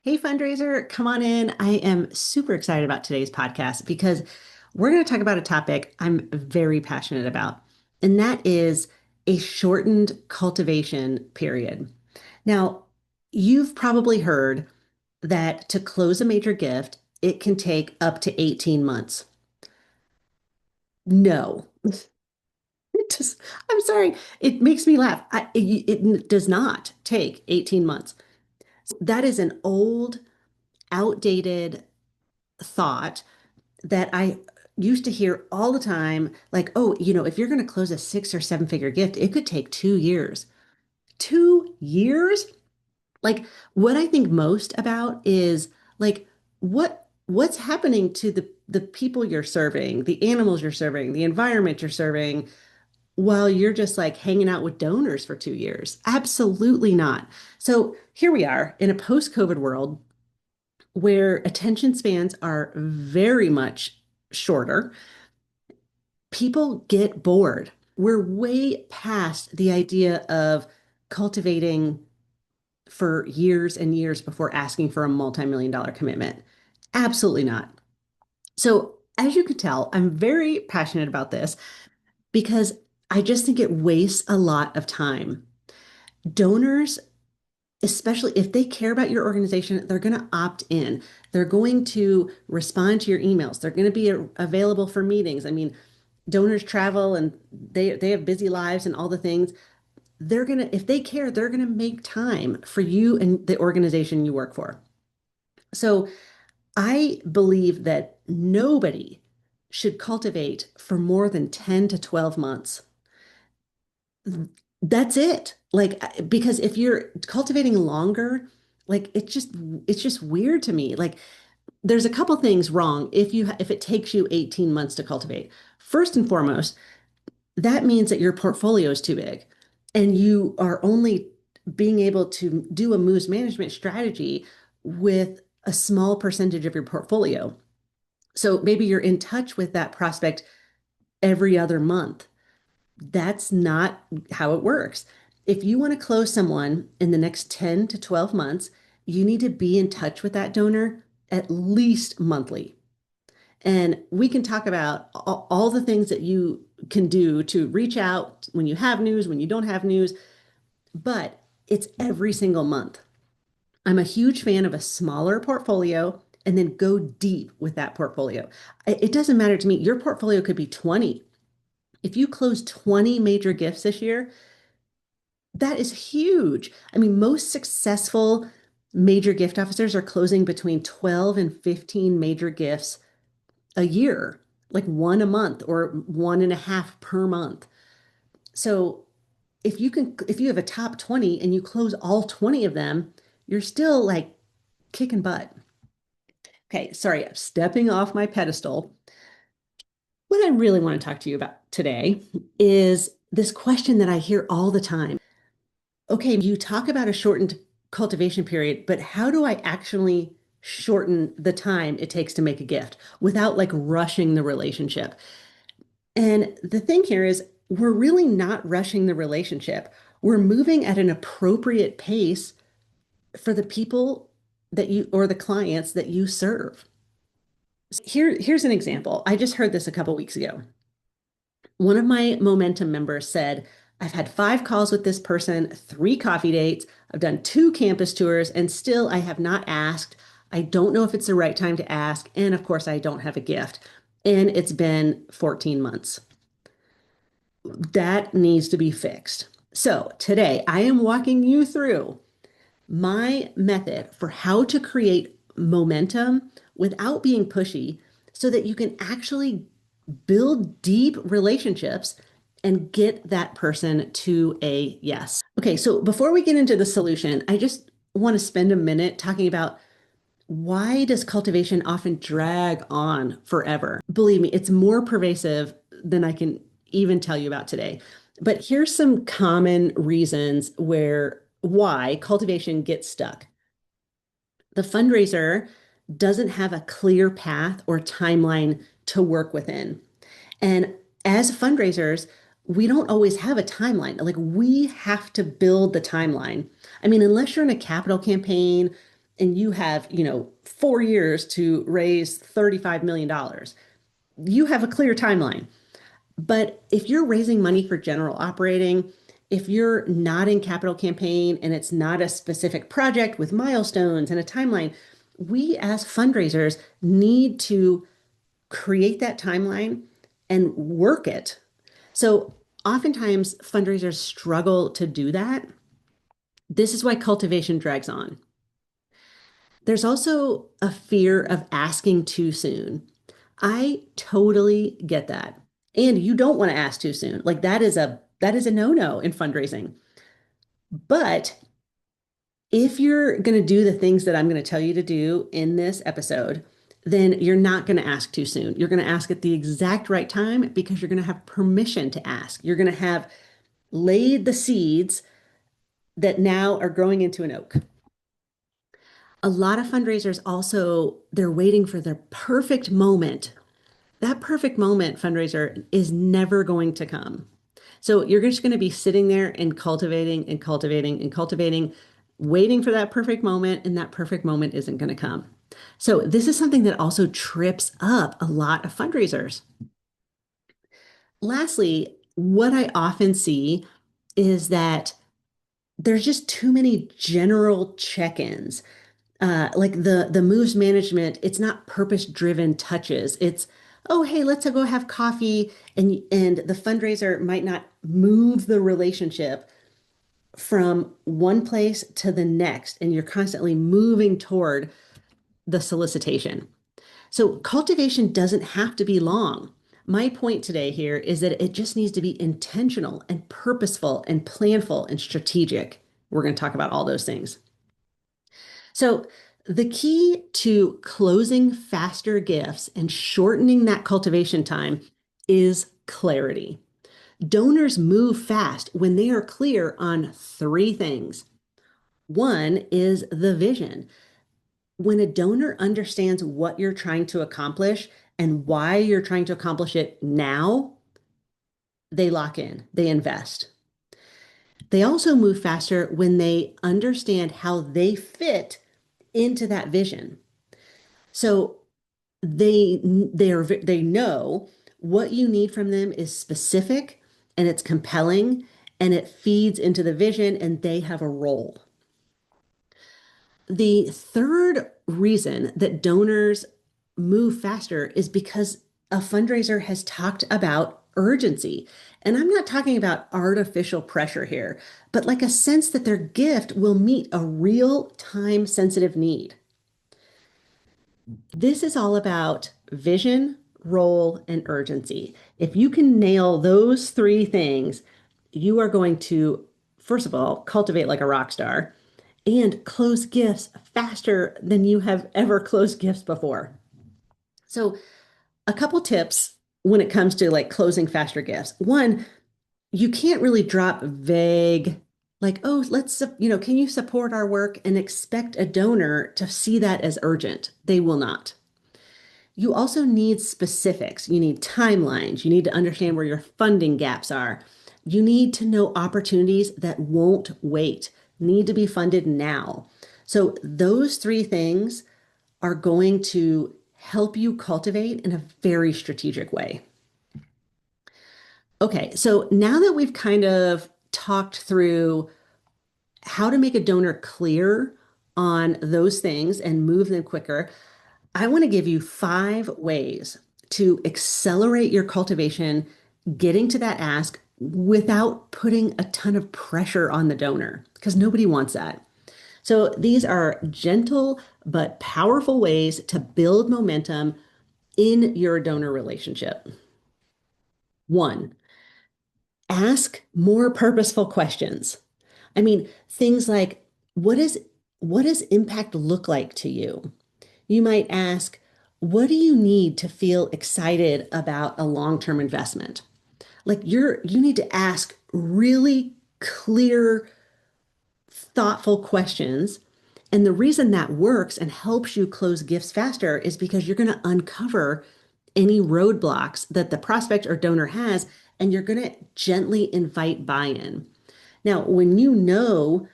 Hey, fundraiser, come on in. I am super excited about today's podcast because we're going to talk about a topic I'm very passionate about, and that is a shortened cultivation period. Now, you've probably heard that to close a major gift, it can take up to 18 months. No, it just, I'm sorry, it makes me laugh. It does not take 18 months. That is an old, outdated thought that I used to hear all the time, like, oh, if you're going to close a 6 or 7 figure gift, it could take 2 years. 2 years? Like, what I think most about is like, what's happening to the people you're serving, the animals you're serving, the environment you're serving, while you're just like hanging out with donors for 2 years? Absolutely not. So here we are in a post-COVID world where attention spans are very much shorter. People get bored. We're way past the idea of cultivating for years and years before asking for a multi-million dollar commitment. Absolutely not. So, as you could tell, I'm very passionate about this because I just think it wastes a lot of time. Donors, especially if they care about your organization, they're going to opt in. They're going to respond to your emails. They're going to be available for meetings. I mean, donors travel and they have busy lives and all the things. They're going to, if they care, they're going to make time for you and the organization you work for. So I believe that nobody should cultivate for more than 10 to 12 months. That's it. Like, because if you're cultivating longer, like it's just weird to me. Like, there's a couple things wrong if it takes you 18 months to cultivate. First and foremost, that means that your portfolio is too big and you are only being able to do a moves management strategy with a small percentage of your portfolio. So maybe you're in touch with that prospect every other month. That's not how it works. If you want to close someone in the next 10 to 12 months, you need to be in touch with that donor at least monthly. And we can talk about all the things that you can do to reach out when you have news, when you don't have news, but it's every single month. I'm a huge fan of a smaller portfolio and then go deep with that portfolio. It doesn't matter to me. Your portfolio could be 20. If you close 20 major gifts this year, that is huge. I mean, most successful major gift officers are closing between 12 and 15 major gifts a year, like one a month or one and a half per month. So if you have a top 20 and you close all 20 of them, you're still like kicking butt. Okay, sorry, I'm stepping off my pedestal. What I really want to talk to you about today is this question that I hear all the time. Okay, you talk about a shortened cultivation period, but how do I actually shorten the time it takes to make a gift without like rushing the relationship? And the thing here is, we're really not rushing the relationship. We're moving at an appropriate pace for the people that you or the clients that you serve. Here's an example. I just heard this a couple weeks ago. One of my Momentum members said, I've had 5 calls with this person, 3 coffee dates, I've done 2 campus tours, and still I have not asked. I don't know if it's the right time to ask. And of course, I don't have a gift. And it's been 14 months. That needs to be fixed. So today I am walking you through my method for how to create momentum without being pushy so that you can actually build deep relationships and get that person to a yes. Okay, so before we get into the solution, I just want to spend a minute talking about why does cultivation often drag on forever? Believe me, it's more pervasive than I can even tell you about today. But here's some common reasons why cultivation gets stuck. The fundraiser doesn't have a clear path or timeline to work within. And as fundraisers, we don't always have a timeline. Like, we have to build the timeline. I mean, unless you're in a capital campaign and you have, 4 years to raise $35 million, you have a clear timeline. But if you're raising money for general operating, if you're not in capital campaign and it's not a specific project with milestones and a timeline, we as fundraisers need to create that timeline and work it. So oftentimes fundraisers struggle to do that. This is why cultivation drags on. There's also a fear of asking too soon. I totally get that. And you don't want to ask too soon. Like that is a no-no in fundraising. But if you're going to do the things that I'm going to tell you to do in this episode, then you're not going to ask too soon. You're going to ask at the exact right time because you're going to have permission to ask. You're going to have laid the seeds that now are growing into an oak. A lot of fundraisers also, they're waiting for their perfect moment. That perfect moment, fundraiser, is never going to come. So you're just going to be sitting there and cultivating and cultivating and cultivating, waiting for that perfect moment, and that perfect moment isn't going to come. So this is something that also trips up a lot of fundraisers. Lastly, what I often see is that there's just too many general check-ins. Like the moves management, it's not purpose-driven touches. It's, oh, hey, let's go have coffee, and the fundraiser might not move the relationship from one place to the next, and you're constantly moving toward the solicitation. So cultivation doesn't have to be long. My point today here is that it just needs to be intentional and purposeful and planful and strategic. We're going to talk about all those things. So, the key to closing faster gifts and shortening that cultivation time is clarity. Donors move fast when they are clear on three things. One is the vision. When a donor understands what you're trying to accomplish and why you're trying to accomplish it now, they lock in, they invest. They also move faster when they understand how they fit into that vision. So they know what you need from them is specific and it's compelling and it feeds into the vision and they have a role. The third reason that donors move faster is because a fundraiser has talked about urgency. And I'm not talking about artificial pressure here, but like a sense that their gift will meet a real time sensitive need. This is all about vision, role, and urgency. If you can nail those three things, you are going to, first of all, cultivate like a rock star and close gifts faster than you have ever closed gifts before. So, a couple tips when it comes to like closing faster gifts. One, you can't really drop vague, like, oh, can you support our work and expect a donor to see that as urgent? They will not. You also need specifics. You need timelines. You need to understand where your funding gaps are. You need to know opportunities that won't wait, need to be funded now. So, those three things are going to help you cultivate in a very strategic way. Okay, so now that we've kind of talked through how to make a donor clear on those things and move them quicker, I want to give you 5 ways to accelerate your cultivation, getting to that ask without putting a ton of pressure on the donor, because nobody wants that. So these are gentle but powerful ways to build momentum in your donor relationship. One, ask more purposeful questions. I mean, things like, what is what does impact look like to you? You might ask, what do you need to feel excited about a long-term investment? Like you need to ask really clear, thoughtful questions. And the reason that works and helps you close gifts faster is because you're going to uncover any roadblocks that the prospect or donor has, and you're going to gently invite buy-in. Now, when you know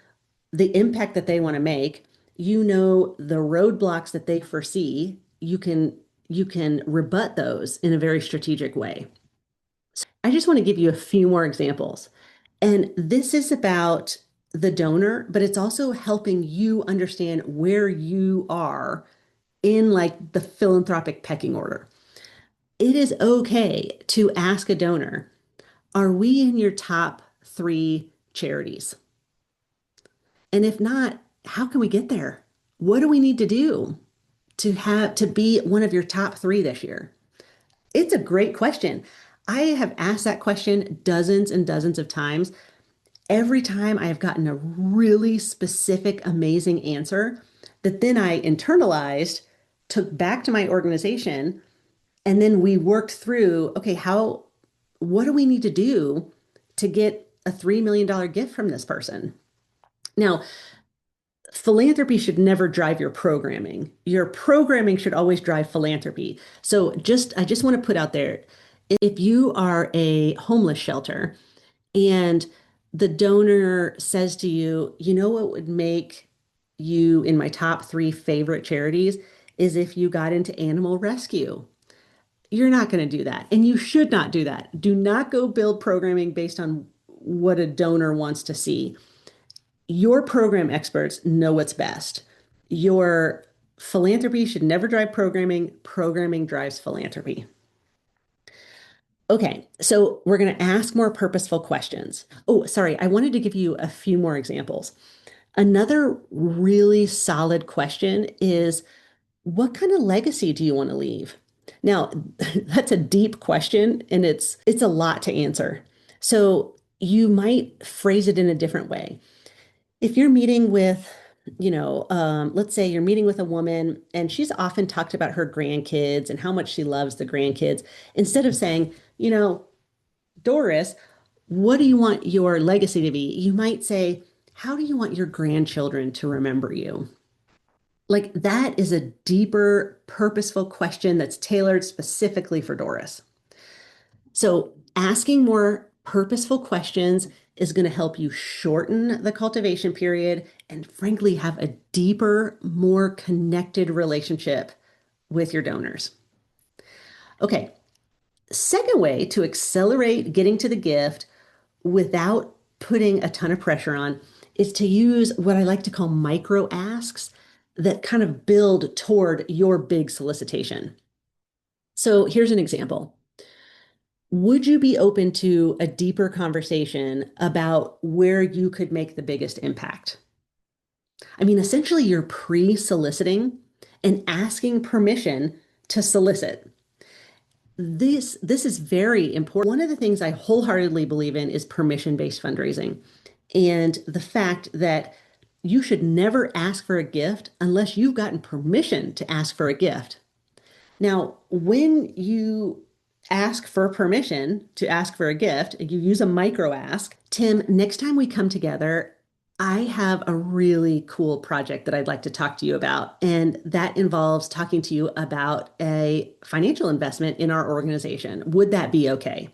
the impact that they want to make, you know the roadblocks that they foresee, you can rebut those in a very strategic way. I just want to give you a few more examples. And this is about the donor, but it's also helping you understand where you are in like the philanthropic pecking order. It is okay to ask a donor, are we in your top three charities? And if not, how can we get there? What do we need to do to be one of your top three this year? It's a great question. I have asked that question dozens and dozens of times. Every time I have gotten a really specific, amazing answer that then I internalized, took back to my organization, and then we worked through, okay, what do we need to do to get a $3 million gift from this person? Now, philanthropy should never drive your programming. Your programming should always drive philanthropy. So I just want to put out there, if you are a homeless shelter and the donor says to you, you know what would make you in my top three favorite charities is if you got into animal rescue. You're not going to do that. And you should not do that. Do not go build programming based on what a donor wants to see. Your program experts know what's best. Your philanthropy should never drive programming. Programming drives philanthropy. Okay, so we're going to ask more purposeful questions. Oh, sorry, I wanted to give you a few more examples. Another really solid question is, what kind of legacy do you want to leave? Now, that's a deep question and it's a lot to answer. So you might phrase it in a different way. If you're meeting with, let's say you're meeting with a woman and she's often talked about her grandkids and how much she loves the grandkids, instead of saying, Doris, what do you want your legacy to be? You might say, how do you want your grandchildren to remember you? Like that is a deeper, purposeful question that's tailored specifically for Doris. So asking more purposeful questions is going to help you shorten the cultivation period and frankly have a deeper, more connected relationship with your donors. Okay, second way to accelerate getting to the gift without putting a ton of pressure on is to use what I like to call micro asks that kind of build toward your big solicitation. So here's an example. Would you be open to a deeper conversation about where you could make the biggest impact? I mean, essentially, you're pre-soliciting and asking permission to solicit. This is very important. One of the things I wholeheartedly believe in is permission-based fundraising, and the fact that you should never ask for a gift unless you've gotten permission to ask for a gift. Now, when you ask for permission to ask for a gift, you use a micro ask. Tim, next time we come together, I have a really cool project that I'd like to talk to you about. And that involves talking to you about a financial investment in our organization. Would that be okay?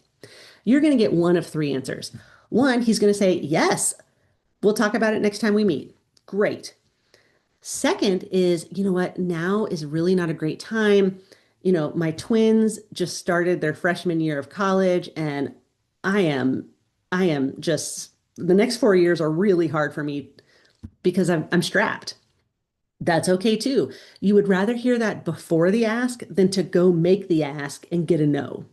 You're going to get one of three answers. One, he's going to say, yes, we'll talk about it next time we meet. Great. Second is, you know what? Now is really not a great time. My twins just started their freshman year of college, and I am, I am just, the next 4 years are really hard for me because I'm strapped. That's okay too. You would rather hear that before the ask than to go make the ask and get a no.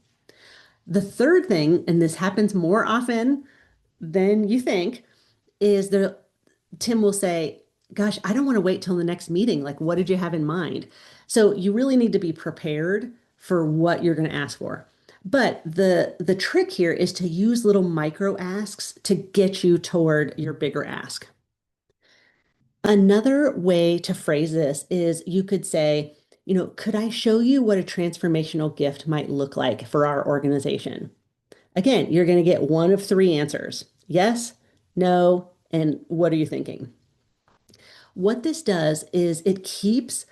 The third thing, and this happens more often than you think, is Tim will say, gosh, I don't want to wait till the next meeting. Like, what did you have in mind? So you really need to be prepared for what you're going to ask for. But the trick here is to use little micro asks to get you toward your bigger ask. Another way to phrase this is you could say, could I show you what a transformational gift might look like for our organization? Again, you're going to get one of three answers. Yes, no, and what are you thinking? What this does is it keeps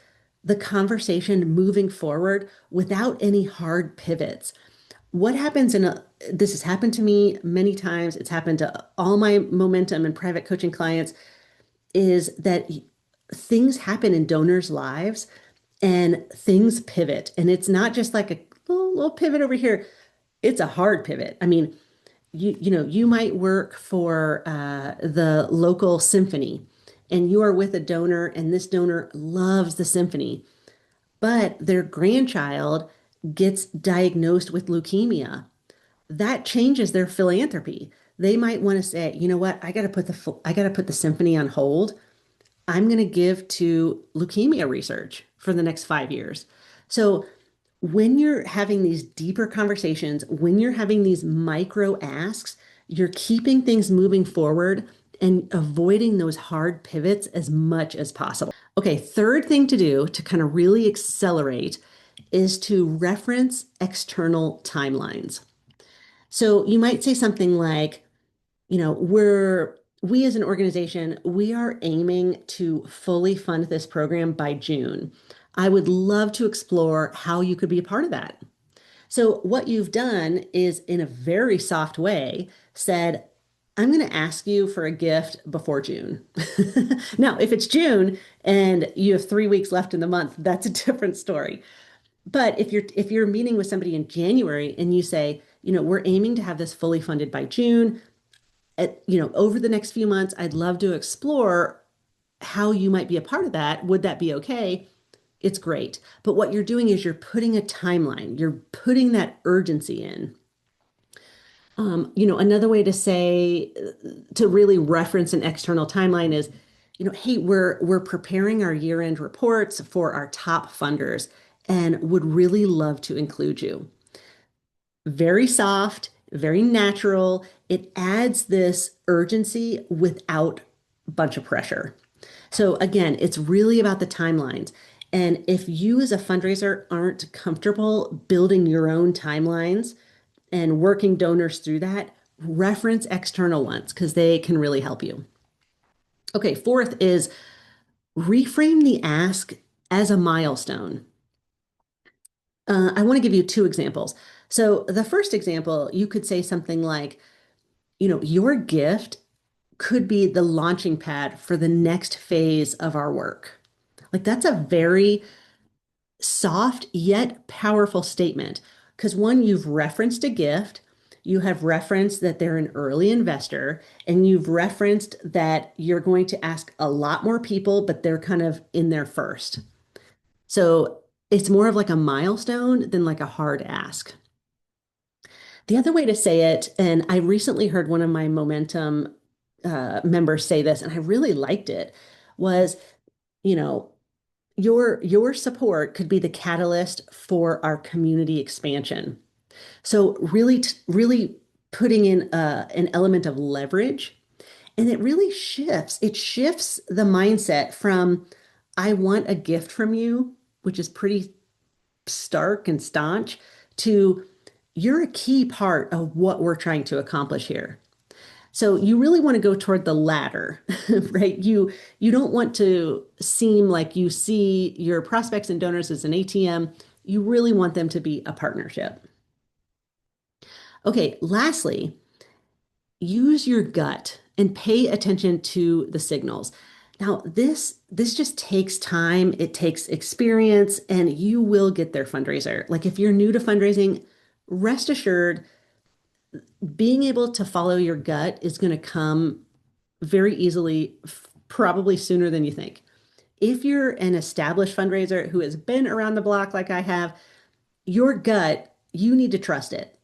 the conversation moving forward without any hard pivots. What happens this has happened to me many times, it's happened to all my momentum and private coaching clients, is that things happen in donors' lives and things pivot. And it's not just like a little pivot over here. It's a hard pivot. I mean, you might work for the local symphony and you are with a donor and this donor loves the symphony, but their grandchild gets diagnosed with leukemia. That changes their philanthropy. They might want to say, you know what, I got to put the symphony on hold. I'm going to give to leukemia research for the next 5 years. So when you're having these deeper conversations, when you're having these micro asks, you're keeping things moving forward and avoiding those hard pivots as much as possible. Okay, third thing to do to kind of really accelerate is to reference external timelines. So you might say something like, we as an organization, we are aiming to fully fund this program by June. I would love to explore how you could be a part of that. So what you've done is in a very soft way said, I'm going to ask you for a gift before June. Now, if it's June and you have 3 weeks left in the month, that's a different story. But if you're meeting with somebody in January and you say, we're aiming to have this fully funded by June, over the next few months, I'd love to explore how you might be a part of that. Would that be okay? It's great. But what you're doing is you're putting a timeline, you're putting that urgency in. Another way to say, to really reference an external timeline is, hey, we're preparing our year-end reports for our top funders and would really love to include you. Very soft, very natural. It adds this urgency without a bunch of pressure. So again, it's really about the timelines. And if you as a fundraiser aren't comfortable building your own timelines and working donors through that, reference external ones because they can really help you. Okay, fourth is reframe the ask as a milestone. I want to give you two examples. So the first example, you could say something like, your gift could be the launching pad for the next phase of our work. Like that's a very soft yet powerful statement because one, you've referenced a gift, you have referenced that they're an early investor, and you've referenced that you're going to ask a lot more people, but they're kind of in there first. So it's more of like a milestone than like a hard ask. The other way to say it, and I recently heard one of my Momentum members say this, and I really liked it, was, you know, your support could be the catalyst for our community expansion. So really putting in an element of leverage, and it really shifts. It shifts the mindset from I want a gift from you, which is pretty stark and staunch, to you're a key part of what we're trying to accomplish here. So you really want to go toward the latter, right? You don't want to seem like you see your prospects and donors as an ATM. You really want them to be a partnership. Okay, lastly, use your gut and pay attention to the signals. Now, this just takes time, it takes experience, and you will get their fundraiser. Like if you're new to fundraising, rest assured, being able to follow your gut is going to come very easily, probably sooner than you think. If you're an established fundraiser who has been around the block like I have, your gut, you need to trust it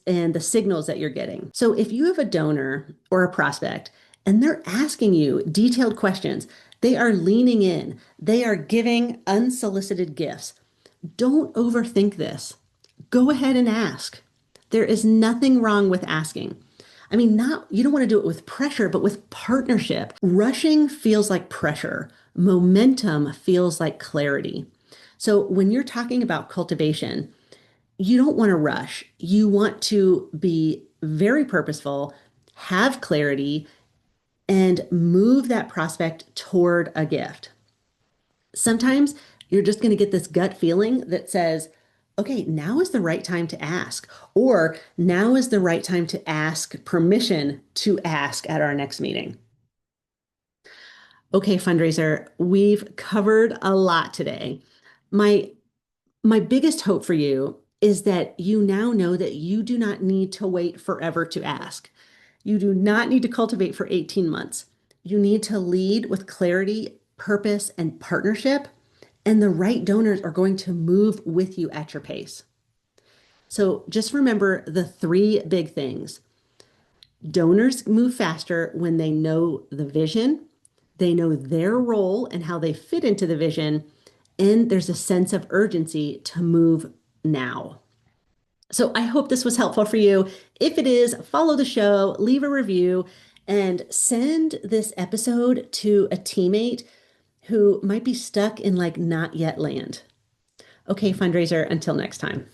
and the signals that you're getting. So if you have a donor or a prospect and they're asking you detailed questions, they are leaning in, they are giving unsolicited gifts. Don't overthink this. Go ahead and ask. There is nothing wrong with asking. I mean, not you don't want to do it with pressure, but with partnership. Rushing feels like pressure. Momentum feels like clarity. So when you're talking about cultivation, you don't want to rush. You want to be very purposeful, have clarity, and move that prospect toward a gift. Sometimes you're just going to get this gut feeling that says, okay, now is the right time to ask, or now is the right time to ask permission to ask at our next meeting. Okay, fundraiser, we've covered a lot today. My my biggest hope for you is that you now know that you do not need to wait forever to ask. You do not need to cultivate for 18 months. You need to lead with clarity, purpose, and partnership, and the right donors are going to move with you at your pace. So just remember the three big things. Donors move faster when they know the vision, they know their role and how they fit into the vision, and there's a sense of urgency to move now. So I hope this was helpful for you. If it is, follow the show, leave a review, and send this episode to a teammate who might be stuck in like not yet land. Okay, fundraiser, until next time.